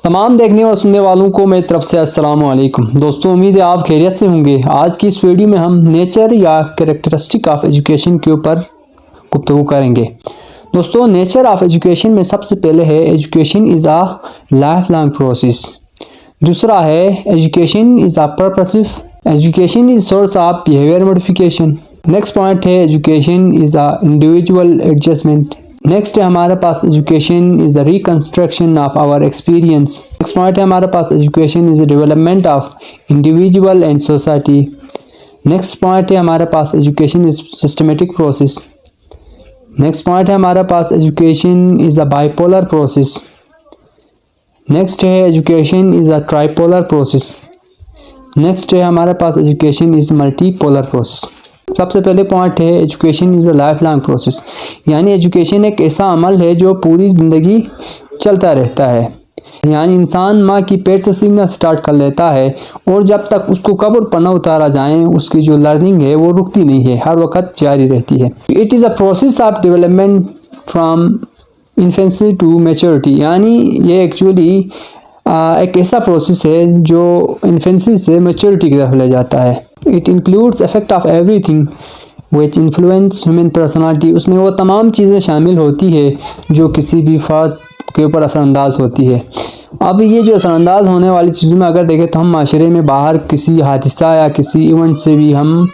तमाम देखने और सुनने वालों को मेरी तरफ से अस्सलाम वालेकुम। दोस्तों, उम्मीद है आप खैरियत से होंगे। आज की इस वीडियो में हम नेचर या कैरेक्टरिस्टिक ऑफ एजुकेशन के ऊपर गुफ्तगू करेंगे। दोस्तों, नेचर ऑफ एजुकेशन में सबसे पहले है education is a life long process. दूसरा है education is a purposive, education is source of behaviour modification. Next point है education is a individual adjustment. Next है हमारे पास education is the reconstruction of our experience. Next point है हमारे पास education is the development of individual and society. Next point है हमारे पास education is systematic process. Next point है हमारे पास education is a bipolar process. Next है education is a tripolar process. Next है हमारे पास एजुकेशन इज मल्टीपोलर प्रोसेस। सबसे पहले पॉइंट है education is a life long process, यानी एजुकेशन एक ऐसा अमल है जो पूरी ज़िंदगी चलता रहता है। यानी इंसान माँ की पेट से सीखना स्टार्ट कर लेता है और जब तक उसको कब्र पर न उतारा जाए उसकी जो लर्निंग है वो रुकती नहीं है, हर वक्त जारी रहती है। It is a process of development from infancy to maturity, यानी ये एक्चुअली एक ऐसा प्रोसेस है जो इन्फेंसी से मैच्योरिटी की तरफ ले जाता है। It includes effect of everything which influence human personality. उसमें वो तमाम चीज़ें शामिल होती है जो किसी भी फ़र्द के ऊपर असरअंदाज होती है। अब ये जो असरअंदाज होने वाली चीज़ों में अगर देखें तो हम माशरे में बाहर किसी हादसा या किसी इवेंट से भी हम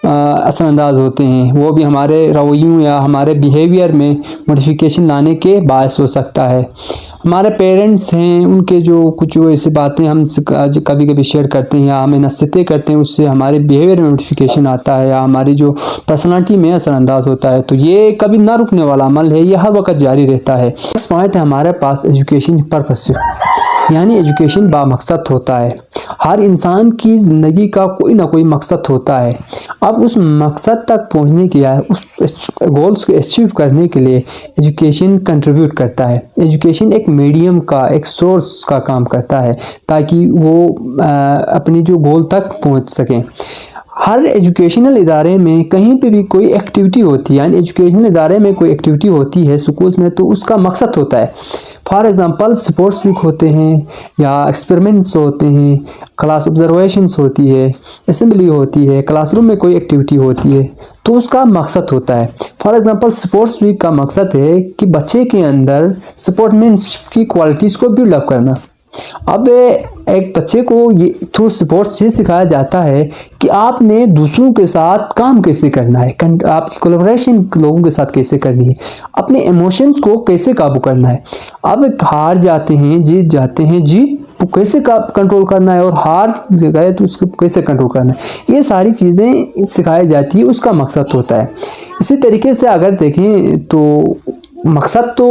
असरअंदाज होते हैं, वो भी हमारे रवैयों या हमारे बिहेवियर में मॉडिफिकेशन लाने के बायस हो सकता है। हमारे पेरेंट्स हैं, उनके जो कुछ ऐसी बातें हम कभी कभी शेयर करते हैं या हमें नसीहतें करते हैं, उससे हमारे बिहेवियर में मॉडिफिकेशन आता है या हमारी जो पर्सनालिटी में असरअंदाज होता है। तो ये कभी ना रुकने वाला अमल है, ये हर वक्त जारी रहता है। नेक्स्ट पॉइंट है हमारे पास एजुकेशन पर्पस, यानी एजुकेशन बामकसद होता है। हर इंसान की ज़िंदगी का कोई ना कोई मकसद होता है। अब उस मकसद तक पहुंचने के लिए, उस गोल्स को अचीव करने के लिए एजुकेशन कंट्रीब्यूट करता है। एजुकेशन एक मीडियम का, एक सोर्स का काम करता है ताकि वो अपनी जो गोल तक पहुंच सकें। हर एजुकेशनल इदारे में कहीं पे भी कोई एक्टिविटी होती है, यानी एजुकेशनल इदारे में कोई एक्टिविटी होती है स्कूल्स में, तो उसका मकसद होता है। फॉर एग्ज़ाम्पल स्पोर्ट्स वीक होते हैं या एक्सपेरिमेंट्स होते हैं, क्लास ऑब्जर्वेशंस होती है, असेंबली होती है, क्लासरूम में कोई एक्टिविटी होती है, तो उसका मकसद होता है। फॉर एग्ज़ाम्पल स्पोर्ट्स वीक का मकसद है कि बच्चे के अंदर स्पोर्ट्समैनशिप की क्वालिटीज़ को बिल्डअप करना। अब एक बच्चे को ये थ्रू स्पोर्ट्स ये सिखाया जाता है कि आपने दूसरों के साथ काम कैसे करना है, आपकी कोलैबोरेशन लोगों के साथ कैसे करनी है, अपने इमोशंस को कैसे काबू करना है। अब हार जाते हैं, जीत जाते हैं, जीत कैसे कंट्रोल करना है और हार गए तो उसको कैसे कंट्रोल करना है, ये सारी चीज़ें सिखाई जाती है, उसका मकसद होता है। इसी तरीके से अगर देखें तो मकसद तो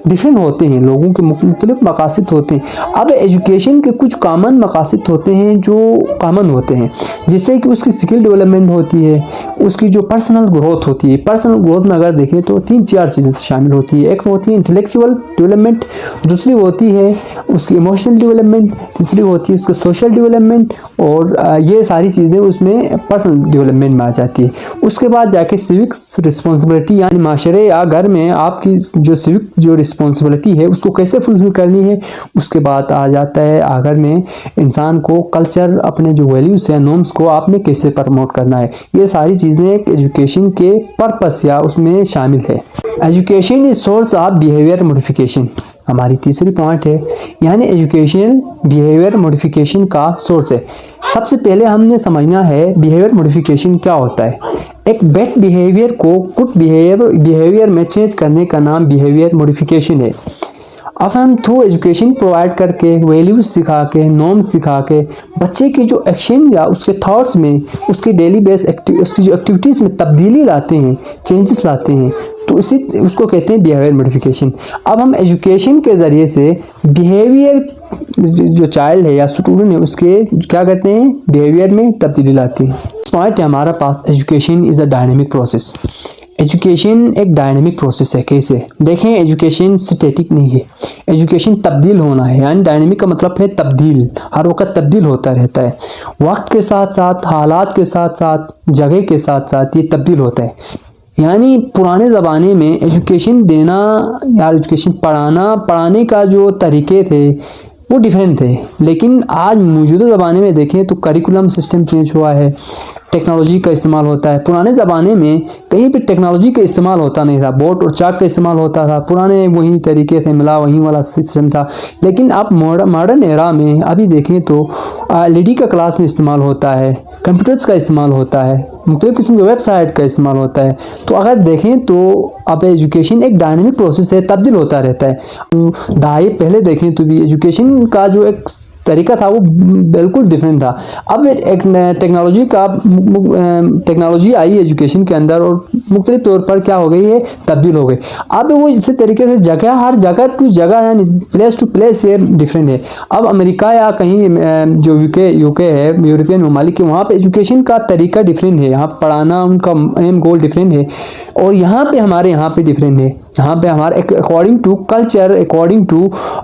डिफरेंट होते हैं, लोगों के मुख्तलिफ मकासद होते हैं। अब एजुकेशन के कुछ कॉमन मकासद होते हैं जो कॉमन होते हैं, जैसे कि उसकी स्किल डेवलपमेंट होती है, उसकी जो पर्सनल ग्रोथ होती है। पर्सनल ग्रोथ में अगर देखें तो 3-4 चीज़ें शामिल होती है। एक होती है इंटेलेक्चुअल डेवलपमेंट, दूसरी होती है उसकी इमोशनल डेवलपमेंट, तीसरी होती है उसका सोशल डेवलपमेंट, और ये सारी चीज़ें उसमें पर्सनल डेवलपमेंट में आ जाती है। उसके बाद जाके सिविक्स रिस्पॉन्सिबिलिटी, यानी माशरे या घर में आपकी जो सिविक जो रिस्पॉन्सिबिलिटी है उसको कैसे फुलफिल करनी है। उसके बाद आ जाता है आखिर में इंसान को कल्चर, अपने जो वैल्यूज़ हैं, नॉर्म्स को आपने कैसे प्रमोट करना है। ये सारी चीज़ें एजुकेशन के पर्पस या उसमें शामिल है। Education is source of behaviour modification हमारी तीसरी पॉइंट है, यानी एजुकेशन बिहेवियर मॉडिफिकेशन का सोर्स है। सबसे पहले हमने समझना है बिहेवियर मॉडिफिकेशन क्या होता है। एक बैड बिहेवियर को गुड बिहेवियर में चेंज करने का नाम बिहेवियर मॉडिफिकेशन है। अब हम थ्रू एजुकेशन प्रोवाइड करके, वैल्यूज सिखा के, नॉर्म्स सिखा के बच्चे के जो एक्शन या उसके थॉट्स में, उसके डेली बेस उसकी जो एक्टिविटीज़ में तब्दीली लाते हैं, चेंजेस लाते हैं, तो उसको कहते हैं बिहेवियर मॉडिफिकेशन। अब हम एजुकेशन के ज़रिए से बिहेवियर जो चाइल्ड है या स्टूडेंट है उसके क्या करते हैं, बिहेवियर में तब्दीली लाते हैं। इस पॉइंट है हमारा पास education is a dynamic process. Education एक डायनेमिक प्रोसेस है। कैसे देखें, एजुकेशन स्टैटिक नहीं है, एजुकेशन तब्दील होना है। यानी डायनेमिक का मतलब है तब्दील, हर वक्त तब्दील होता रहता है, वक्त के साथ साथ, हालात के साथ साथ, जगह के साथ साथ ये तब्दील होता है। यानी पुराने ज़माने में एजुकेशन देना या एजुकेशन पढ़ाने का जो तरीके थे वो डिफरेंट थे। लेकिन आज मौजूदा ज़माने में देखें तो करिकुलम सिस्टम चेंज हुआ है, टेक्नोलॉजी का इस्तेमाल होता है। पुराने ज़माने में कहीं भी टेक्नोलॉजी का इस्तेमाल होता नहीं था, बोर्ड और चाक का इस्तेमाल होता था, पुराने वही तरीके थे, मिला वही वाला सिस्टम था। लेकिन अब मॉडर्न एरा में अभी देखें तो LED का क्लास में इस्तेमाल होता है, कंप्यूटर्स का इस्तेमाल होता है, मुख्तलिफ़ किस्म के वेबसाइट का इस्तेमाल होता है। तो अगर देखें तो अब एजुकेशन एक डायनामिक प्रोसेस है, तब्दील होता रहता है। दहाई पहले देखें तो भी एजुकेशन का जो एक तरीका था वो बिल्कुल डिफरेंट था। अब एक टेक्नोलॉजी आई एजुकेशन के अंदर और मुख्तलिफ तौर पर क्या हो गई है, तब्दील हो गई। अब वो इसी तरीके से हर जगह टू जगह यानी प्लेस टू प्लेस ये डिफरेंट है। अब अमेरिका या कहीं जो यूके है, यूरोपियन ममालिक है, वहाँ पे एजुकेशन का तरीका डिफरेंट है, यहाँ पढ़ाना उनका एम गोल डिफरेंट है। और यहाँ पे हमारे यहाँ पे डिफरेंट है। यहाँ पे हमारे according to culture, according to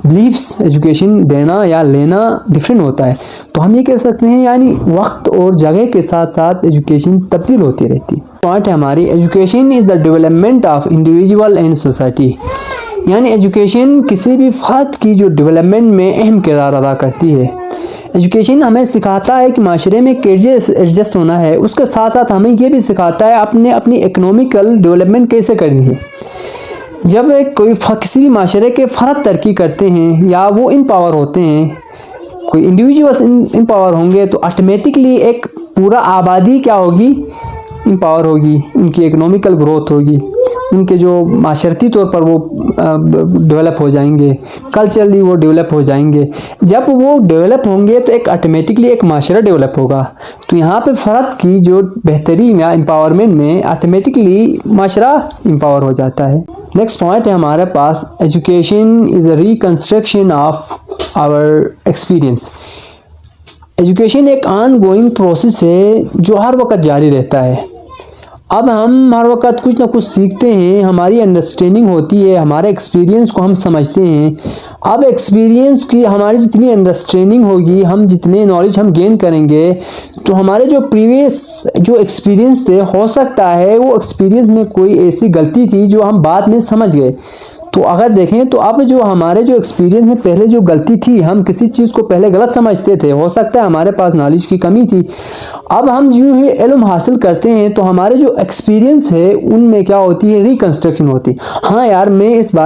beliefs education देना या लेना डिफरेंट होता है। तो हम ये कह सकते हैं यानी वक्त और जगह के साथ साथ एजुकेशन तब्दील होती रहती है। पॉइंट है हमारी, education is the development of individual and society. यानी एजुकेशन किसी भी फ़र्द की जो डेवलपमेंट में अहम किरदार अदा करती है। एजुकेशन हमें सिखाता है कि माशरे में कैसे एडजस्ट होना है, उसके साथ साथ हमें ये भी सिखाता है अपनी इकोनॉमिकल डेवलपमेंट कैसे करनी है। जब किसी भी माशरे के फ़र्द तरक्की करते हैं या वो इन पावर होते हैं, कोई इंडिविजुअल्स इन पावर होंगे तो ऑटोमेटिकली एक पूरा आबादी क्या होगी, इन पावर होगी, उनकी इकोनॉमिकल ग्रोथ होगी, उनके जो माशरती तौर पर वो डेवलप हो जाएंगे, कल्चरली वो डेवलप हो जाएंगे। जब वो डेवलप होंगे तो एक ऑटोमेटिकली एक माशरा डेवलप होगा। तो यहाँ पे फ़र्द की जो बेहतरीन या एम्पावरमेंट में ऑटोमेटिकली माशरा एम्पावर हो जाता है। नेक्स्ट पॉइंट है हमारे पास, education is a reconstruction of our experience. Education एक ऑन गोइंग प्रोसेस है जो हर वक्त जारी रहता है। अब हम हर वक्त कुछ ना कुछ सीखते हैं, हमारी अंडरस्टैंडिंग होती है, हमारे एक्सपीरियंस को हम समझते हैं। अब एक्सपीरियंस की हमारी जितनी अंडरस्टैंडिंग होगी, हम जितने नॉलेज हम गेन करेंगे, तो हमारे जो प्रीवियस जो एक्सपीरियंस थे, हो सकता है वो एक्सपीरियंस में कोई ऐसी गलती थी जो हम बाद में समझ गए। तो अगर देखें तो अब जो हमारे जो एक्सपीरियंस में पहले जो गलती थी, हम किसी चीज़ को पहले गलत समझते थे, हो सकता है हमारे पास नॉलेज की कमी थी। अब हम यूँ ही इल्म हासिल करते हैं तो हमारे जो एक्सपीरियंस है उनमें क्या होती है, रिकंस्ट्रक्शन होती। हाँ यार, मैं इसके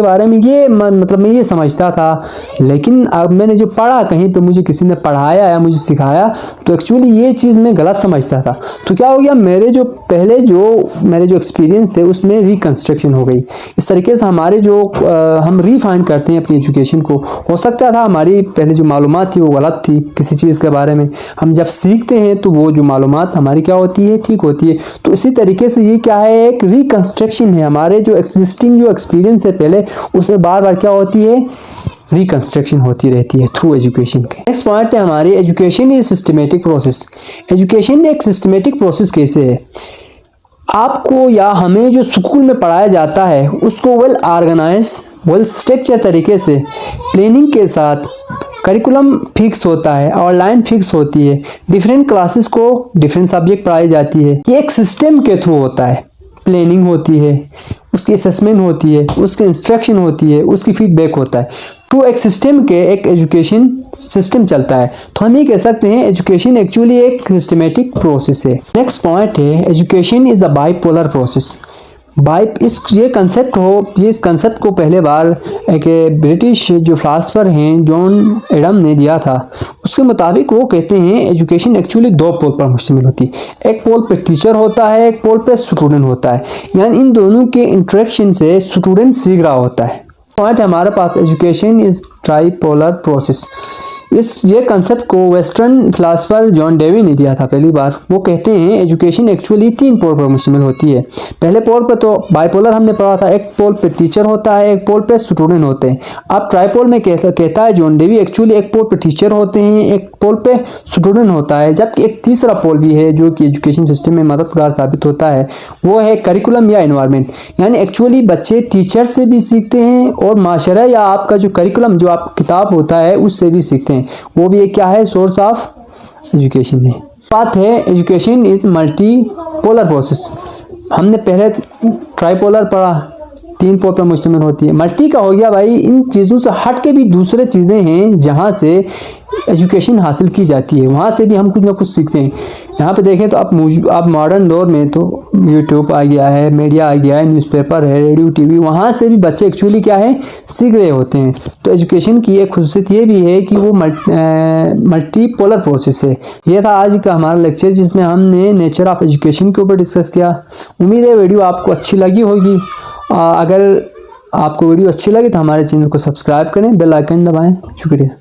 बारे में ये मतलब मैं ये समझता था, लेकिन अब मैंने जो पढ़ा, कहीं पे मुझे किसी ने पढ़ाया या मुझे सिखाया, तो एक्चुअली ये चीज़ मैं गलत समझता था। तो क्या हो गया, मेरे जो एक्सपीरियंस थे उसमें रिकंस्ट्रक्शन हो गई। इस तरीके से हमारे जो हम रिफाइन करते हैं अपनी एजुकेशन को, हो सकता था हमारी पहले जो मालूमात थी वो गलत थी किसी चीज़ के बारे में, हम जब सीखते हैं तो वो जो मालूमात हमारी क्या होती है, ठीक होती है। तो इसी तरीके से ये क्या है, एक रिकंस्ट्रक्शन है। हमारे जो एग्जिस्टिंग जो एक्सपीरियंस है पहले, उसमें बार बार क्या होती है, रिकंस्ट्रक्शन होती रहती है थ्रू एजुकेशन के। नेक्स्ट पॉइंट है हमारी, education is systematic process. Education एक सिस्टमेटिक प्रोसेस कैसे है, आपको या हमें जो स्कूल में पढ़ाया जाता है उसको वेल ऑर्गेनाइज, वेल स्ट्रक्चर तरीके से प्लानिंग के साथ करिकुलम फिक्स होता है, ऑनलाइन फिक्स होती है, डिफरेंट क्लासेस को डिफरेंट सब्जेक्ट पढ़ाई जाती है। ये एक सिस्टम के थ्रू होता है, प्लानिंग होती है, उसकी असेसमेंट होती है, उसकी इंस्ट्रक्शन होती है, उसकी फीडबैक होता है। तो एक सिस्टम के एक एजुकेशन सिस्टम चलता है। तो हम ये कह सकते हैं एजुकेशन एक्चुअली एक सिस्टमेटिक प्रोसेस है। नेक्स्ट पॉइंट है, education is a bipolar process. इस कंसेप्ट को पहले बार एक ब्रिटिश जो फिलासफर हैं जॉन एडम ने दिया था। उसके मुताबिक वो कहते हैं एजुकेशन एक्चुअली दो पोल पर मुश्तमिल होती है। एक पोल पे टीचर होता है, एक पोल पे स्टूडेंट होता है। यानी इन दोनों के इंटरेक्शन से स्टूडेंट सीख रहा होता है। पॉइंट है हमारे पास, एजुकेशन इज ट्राइपोलर प्रोसेस। ये कंसेप्ट को वेस्टर्न फिलासफर जॉन डेवी ने दिया था पहली बार। वो कहते हैं एजुकेशन एक्चुअली तीन पोल पर मुश्तमिल होती है। पहले पोल पे तो बाइपोलर हमने पढ़ा था, एक पोल पे टीचर होता है, एक पोल पे स्टूडेंट होते हैं। अब ट्राइपोल में कहता है जॉन डेवी एक्चुअली एक पोल पे टीचर होते हैं, एक पोल पे स्टूडेंट होता है, जबकि एक तीसरा पोल भी है जो कि एजुकेशन सिस्टम में मददगार साबित होता है, वो है करिकुलम या एनवायरनमेंट। यानी एक्चुअली बच्चे टीचर से भी सीखते हैं और माशरा या आपका जो करिकुलम जो आप किताब होता है उससे भी सीखते हैं। वो भी एक क्या है, सोर्स ऑफ एजुकेशन है। बात है education is multi polar process. हमने पहले ट्राइपोलर पढ़ा, तीन पोल पर मुश्तमिल होती है। मल्टी का हो गया भाई, इन चीज़ों से हट के भी दूसरे चीज़ें हैं जहाँ से एजुकेशन हासिल की जाती है, वहाँ से भी हम कुछ ना कुछ सीखते हैं। यहाँ पे देखें तो आप मॉडर्न दौर में तो यूट्यूब आ गया है, मीडिया आ गया है, न्यूज़पेपर है, रेडियो, टीवी, वहाँ से भी बच्चे एक्चुअली क्या है सीख रहे होते हैं। तो एजुकेशन की एक खुसूसियत ये भी है कि वो मल्टीपोलर प्रोसेस है। ये था आज का हमारा लेक्चर जिसमें हमने नेचर ऑफ एजुकेशन के ऊपर डिस्कस किया। उम्मीद है वीडियो आपको अच्छी लगी होगी। अगर आपको वीडियो अच्छी लगे तो हमारे चैनल को सब्सक्राइब करें, बेल आइकन दबाएं। शुक्रिया।